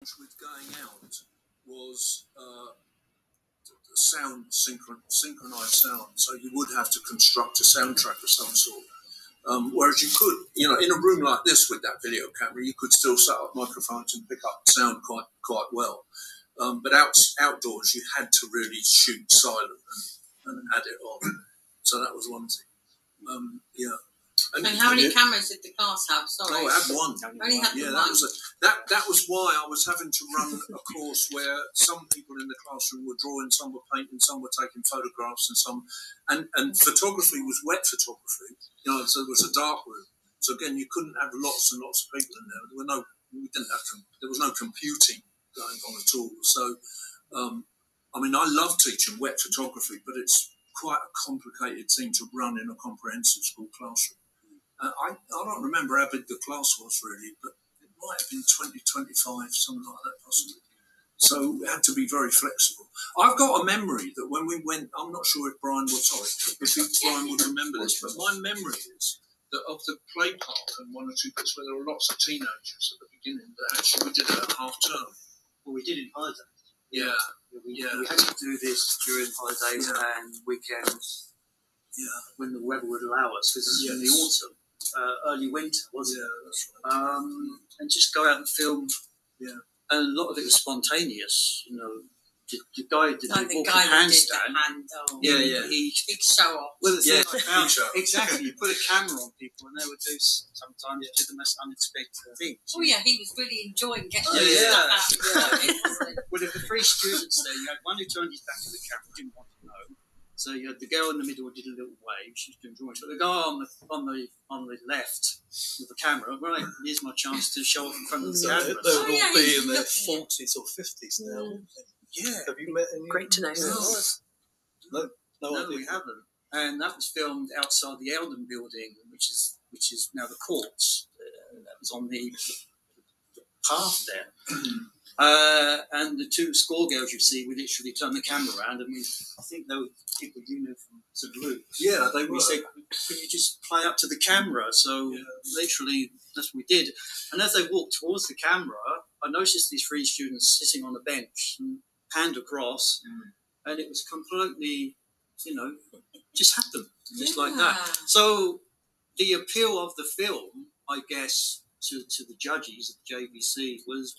with going out was synchronized sound. So you would have to construct a soundtrack of some sort. Whereas you could, in a room like this with that video camera, you could still set up microphones and pick up sound quite well. But outdoors, you had to really shoot silent and add it on. So that was one thing. Yeah. And how many cameras did the class have? Sorry. Oh, I had one. Only had yeah, one. That was why I was having to run a course where some people in the classroom were drawing, some were painting, some were taking photographs, and photography was wet photography. So it was a dark room. So again, you couldn't have lots and lots of people in there. There was no computing going on at all. So, I love teaching wet photography, but it's quite a complicated thing to run in a comprehensive school classroom. I don't remember how big the class was really, but it might have been 20, 25, something like that possibly. So it had to be very flexible. I've got a memory that when we went, I'm not sure if Brian would remember this, but my memory is that of the play park and one or two bits where there were lots of teenagers at the beginning, that actually we did it at half term. Well, we did in holidays. Yeah. We had to do this during holidays and weekends. Yeah. When the weather would allow us, because it was in the autumn. Early winter, wasn't it? Yeah, that's right. And just go out and film. Yeah. And a lot of it was spontaneous, The guy did like the handstand. He big show off. Well, the thing exactly. You put a camera on people, and they would sometimes do the most unexpected things. Oh yeah, he was really enjoying getting stuff out. Well, if the three students there, you had one who turned his back to the camera, didn't want to know. So you had the girl in the middle who did a little wave, she was doing drawings. But the guy on the left with the camera, right, here's my chance to show off in front of the camera. They would all be in their 40s or 50s now. Yeah. Have you met any? Great to know. No, we haven't. And that was filmed outside the Eldon building, which is now the courts. That was on the path there. And the two schoolgirls you see, we literally turned the camera around, and I think they were people you knew from St. Luke's. Yeah, they were. We said, can you just play up to the camera? So literally, that's what we did. And as they walked towards the camera, I noticed these three students sitting on a bench and hand across, and it was completely, just happened, just like that. So the appeal of the film, I guess, to the judges at the JVC was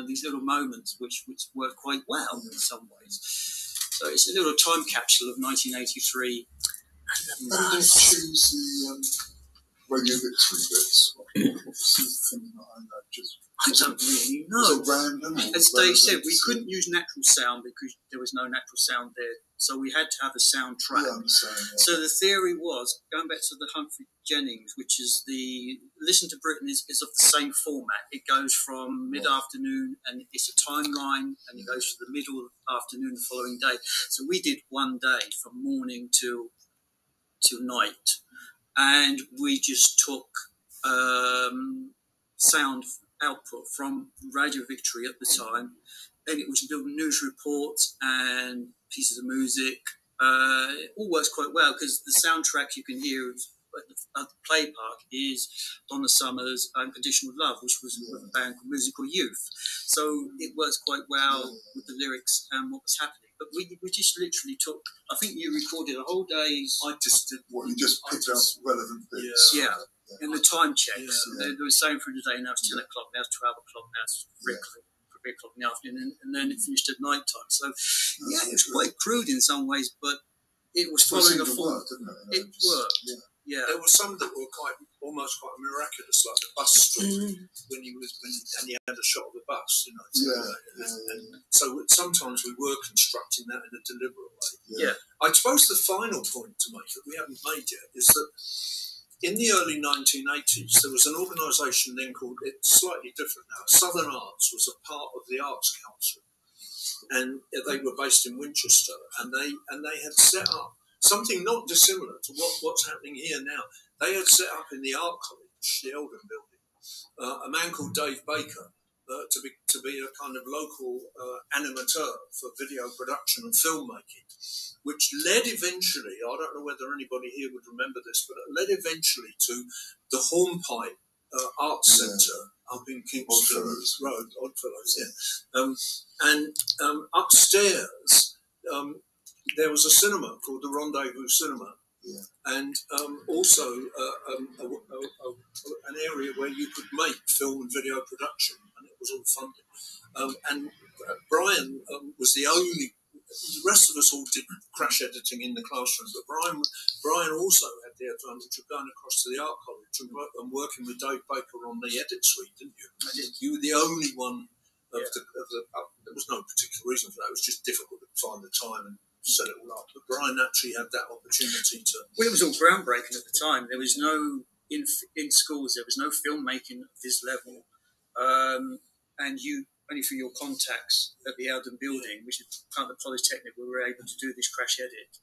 these little moments which work quite well in some ways. So it's a little time capsule of 1983. And did they choose the Radio Victory bits? I don't really know. Was it random? As Dave said, we couldn't use natural sound because there was no natural sound there. So we had to have a soundtrack. So the theory was, going back to the Humphrey Jennings, which is the Listen to Britain is of the same format. It goes from mid-afternoon and it's a timeline, and it goes to the middle of the afternoon the following day. So we did one day from morning till night, and we just took sound output from Radio Victory at the time, and it was little news reports and pieces of music. It all works quite well because the soundtrack you can hear at the play park is Donna Summer's Unconditional Love, which was with a band called Musical Youth. So it works quite well with the lyrics and what was happening. But we just literally took, I think you recorded a whole day's... I just did what you just picked up relevant bits. Yeah. And the time checks. They were saying through the day, now it's 10 o'clock, now it's 12 o'clock, now it's 3 o'clock in the afternoon, and then it finished at night time. So, it was quite crude in some ways, but it was following a form. It worked. Yeah. There were some that were almost quite miraculous, like the bus story when he had a shot of the bus, And so sometimes we were constructing that in a deliberate way. Yeah. I suppose the final point to make that we haven't made yet is that in the early 1980s, there was an organisation then called, it's slightly different now, Southern Arts was a part of the Arts Council, and they were based in Winchester, and they had set up something not dissimilar to what's happening here now. They had set up in the Art College, the Eldon building, a man called Dave Baker to be a kind of local animateur for video production and filmmaking, which led eventually, I don't know whether anybody here would remember this, but it led eventually to the Hornpipe Arts Centre up in Kingston Road, Oddfellows, and upstairs there was a cinema called the Rendezvous Cinema, and also an area where you could make film and video production, and it was all funded. And Brian was the only. The rest of us all did crash editing in the classroom, but Brian also had the advantage of going across to the art college and working with Dave Baker on the edit suite, didn't you? I did. You were the only one of the. There was no particular reason for that. It was just difficult to find the time and set it all up. But Brian actually had that opportunity to. Well, it was all groundbreaking at the time. There was no in schools. There was no filmmaking at this level, and you. Only through your contacts at the Eldon building, which is part of the Polytechnic, we were able to do this crash edit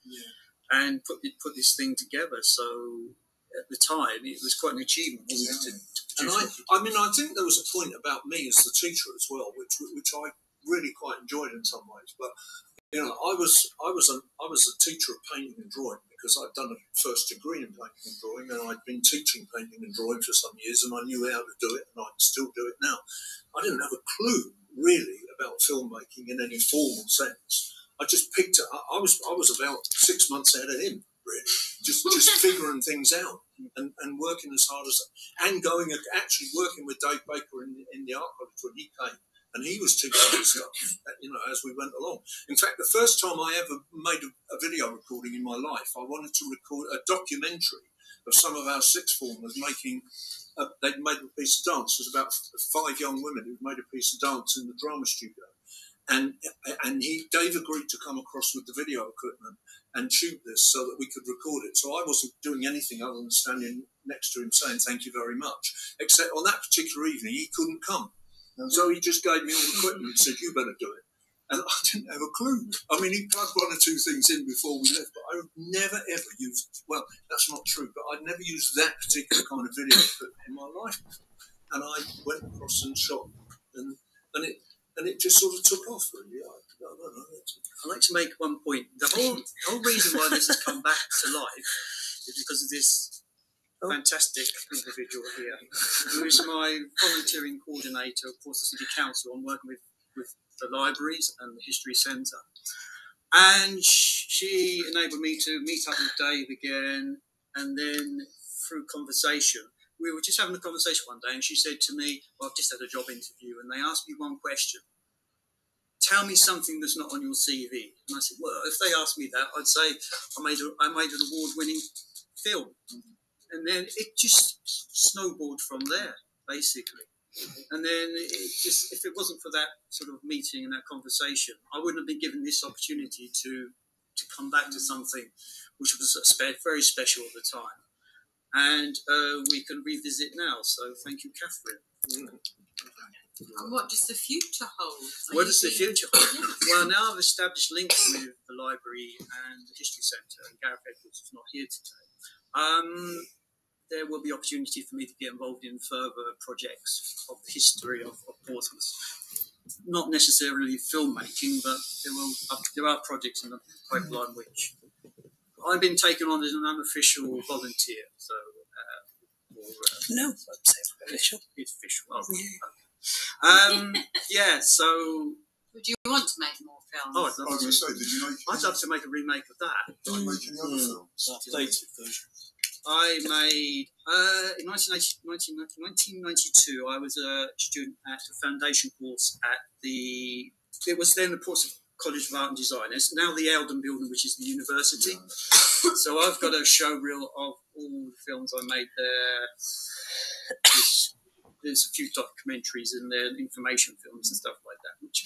and put this thing together. So at the time, it was quite an achievement, wasn't it? And I think there was a point about me as the teacher as well, which I really quite enjoyed in some ways. But you know, I was a teacher of painting and drawing because I'd done a first degree in painting and drawing, and I'd been teaching painting and drawing for some years, and I knew how to do it, and I still do it now. I didn't have a clue really about filmmaking in any formal sense. I just picked it up. I was about 6 months ahead of him, really, just figuring things out and working as hard as, and actually working with Dave Baker in the art college when he came. And he was teaching me stuff, you know, as we went along. In fact, the first time I ever made a video recording in my life, I wanted to record a documentary of some of our sixth formers making. They'd made a piece of dance. There was about 5 young women who'd made a piece of dance in the drama studio, and Dave agreed to come across with the video equipment and shoot this so that we could record it. So I wasn't doing anything other than standing next to him saying thank you very much. Except on that particular evening, he couldn't come. So he just gave me all the equipment and said, you better do it. And I didn't have a clue. I mean, he plugged 1 or 2 things in before we left, but I would never, ever used, well, that's not true, but I'd never used that particular kind of video equipment in my life before. And I went across and shot, and it just sort of took off, really. I don't know. I'd like to make one point. The whole reason why this has come back to life is because of this fantastic individual here, who is my volunteering coordinator for the City Council. I'm working with the libraries and the History Centre. And she enabled me to meet up with Dave again, and then through conversation, we were just having a conversation one day, and she said to me, well, I've just had a job interview, and they asked me one question. Tell me something that's not on your CV. And I said, well, if they asked me that, I'd say I made an award-winning film. And then it just snowballed from there, basically. And then if it wasn't for that sort of meeting and that conversation, I wouldn't have been given this opportunity to come back to something which was very special at the time. And we can revisit now. So thank you, Catherine. And what does the future hold? What does the future hold? Well, now I've established links with the library and the History Centre, and Gareth Edwards is not here today. There will be opportunity for me to get involved in further projects of the history of Portsmouth. Not necessarily filmmaking, but there are projects in the pipeline which I've been taken on as an unofficial volunteer. So, no, I'd say it's official. It's official. Oh, yeah. So, would you want to make more films? I was going to say, did you make? I'd love to make a remake of that. Did you make any other films? Updated version. I made, in 1992, I was a student at a foundation course at it was then the Portsmouth College of Art and Design. It's now the Eldon building, which is the university. So I've got a show reel of all the films I made there. There's a few documentaries in there, information films and stuff like that, which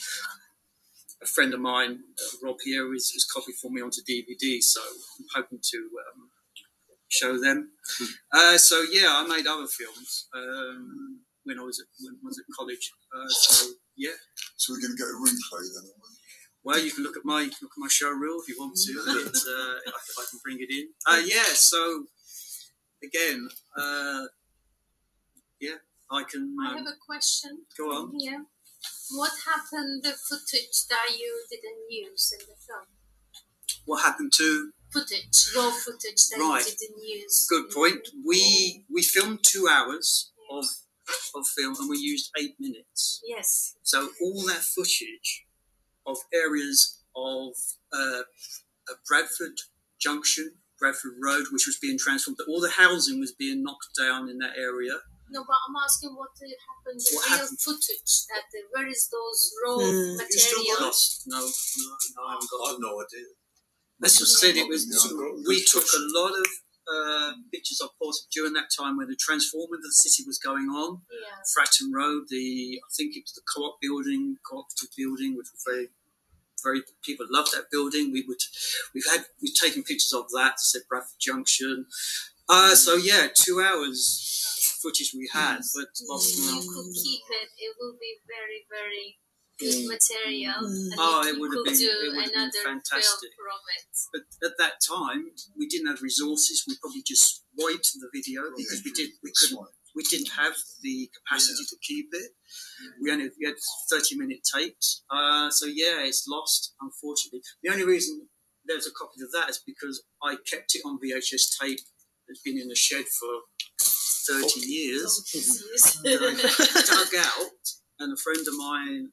a friend of mine, Rob here, has copied for me onto DVD. So I'm hoping to show them. So yeah, I made other films when I was at college. So yeah. So we're going to get a replay then, aren't we? Well, you can look at my show reel if you want to. I can bring it in. Yeah. So again, yeah, I can. I have a question. Go on. Yeah. What happened the footage that you didn't use in the film? What happened to? Raw footage that you didn't use. Good point. We filmed 2 hours of of film, and we used 8 minutes. Yes. So all that footage of areas of Bradford Junction, Bradford Road, which was being transformed, but all the housing was being knocked down in that area. No, but I'm asking what happened, the What real happened? footage, where is those raw You still got material? it? No, I haven't got I have no idea. As I said, it was. No. We took a lot of pictures, of course, during that time when the transforming of the city was going on. Yeah. Fratton Road, I think it was the co-op building, cooperative building, which was very people loved that building. We've taken pictures of that. I said Bradford Junction. So yeah, 2 hours footage we had, but lost now. You could keep it. It will be very, very good material. And It would have been. do It would have been another fantastic. film from it. But at that time, we didn't have resources. We probably just wiped the video because we didn't have the capacity to keep it. We had 30-minute tapes. So yeah, it's lost, unfortunately. The only reason there's a copy of that is because I kept it on VHS tape. It's been in the shed for 30 years. Dug out, and a friend of mine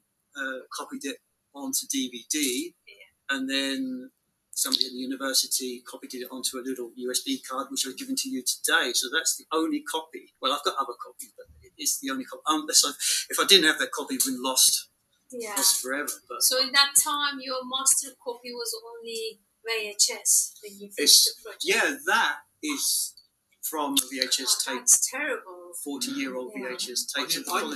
copied it onto DVD, and then somebody at the university copied it onto a little USB card, which I've given to you today. So that's the only copy. Well, I've got other copies, but it's the only copy. If I didn't have that copy, it would have been lost forever. But So in that time, your master copy was only VHS when you finished the project. yeah, that is from a VHS tape. That's terrible. 40-year-old VHS tape. You should have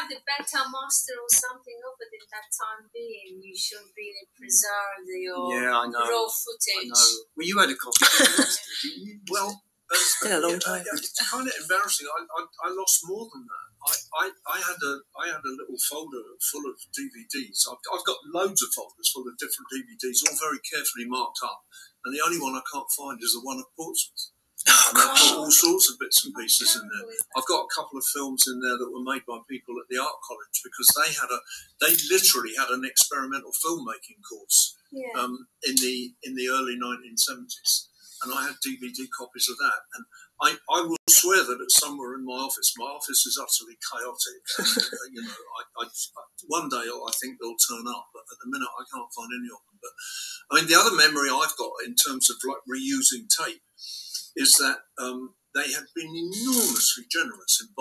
the beta master or something of it in that time being. You should really preserve your I know. raw footage. I know. Well, you had a copy. Didn't you? Well, It's been a long time. It's kind of embarrassing. I lost more than that. I had a little folder full of DVDs. I've got loads of folders full of different DVDs, all very carefully marked up. And the only one I can't find is the one at Portsmouth. And I've got all sorts of bits and pieces in there. I've got a couple of films in there that were made by people at the art college because they literally had an experimental filmmaking course in the early 1970s, and I had DVD copies of that. And I will swear that it's somewhere in my office. My office is utterly chaotic. And, one day I think they'll turn up, but at the minute I can't find any of them. But I mean, the other memory I've got in terms of like reusing tape is that they have been enormously generous in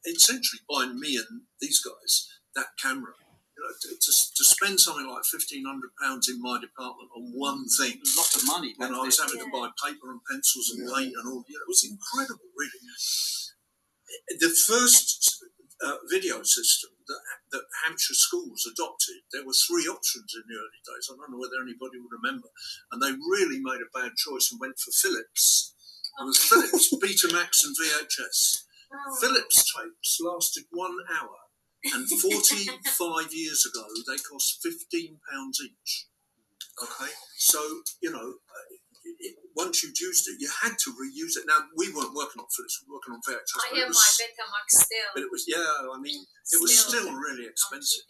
essentially buying me and these guys that camera. To spend something like £1,500 in my department on one thing, A lot of money. when I was having to buy paper and pencils and paint and all, it was incredible, really. The first video system that Hampshire schools adopted, there were 3 options in the early days. I don't know whether anybody would remember. And they really made a bad choice and went for Philips. It was Philips, Betamax and VHS. Philips tapes lasted 1 hour. And 45 years ago, they cost £15 each. Okay? So, once you'd used it, you had to reuse it. Now, we weren't working on Philips, we were working on VHS. I have my Betamax still. But it was, it was still really expensive.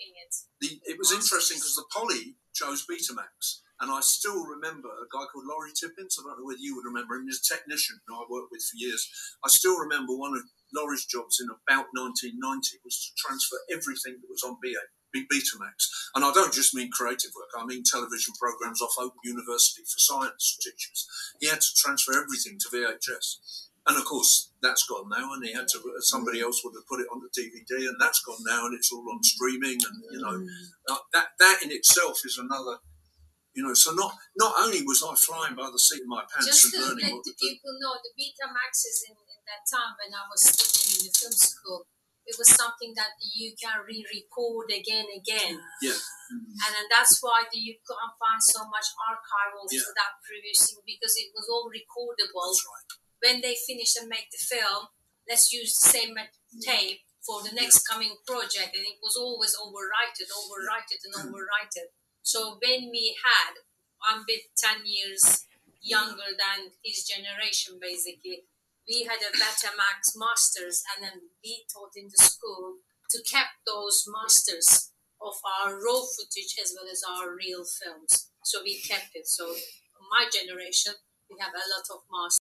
It was interesting because the Polly chose Betamax. And I still remember a guy called Laurie Tippins. I don't know whether you would remember him. He's a technician who I worked with for years. I still remember one of Laurie's jobs in about 1990 was to transfer everything that was on Betamax. And I don't just mean creative work. I mean television programs off Open University for science teachers. He had to transfer everything to VHS. And of course, that's gone now. And he had to. Somebody else would have put it on the DVD, and that's gone now. And it's all on streaming. And that in itself is another. So not only was I flying by the seat of my pants Just and to learning let what the to do. people know, the Betamaxes in that time when I was studying in the film school, it was something that you can re-record again. Yeah. And then that's why you can't find so much archival Yeah. for that previous thing, because it was all recordable. That's right. When they finish and make the film, let's use the same tape for the next coming project. And it was always overwritten. So when I'm a bit 10 years younger than his generation, basically, we had a Betamax masters, and then we taught in the school to keep those masters of our raw footage as well as our real films. So we kept it. So my generation, we have a lot of masters.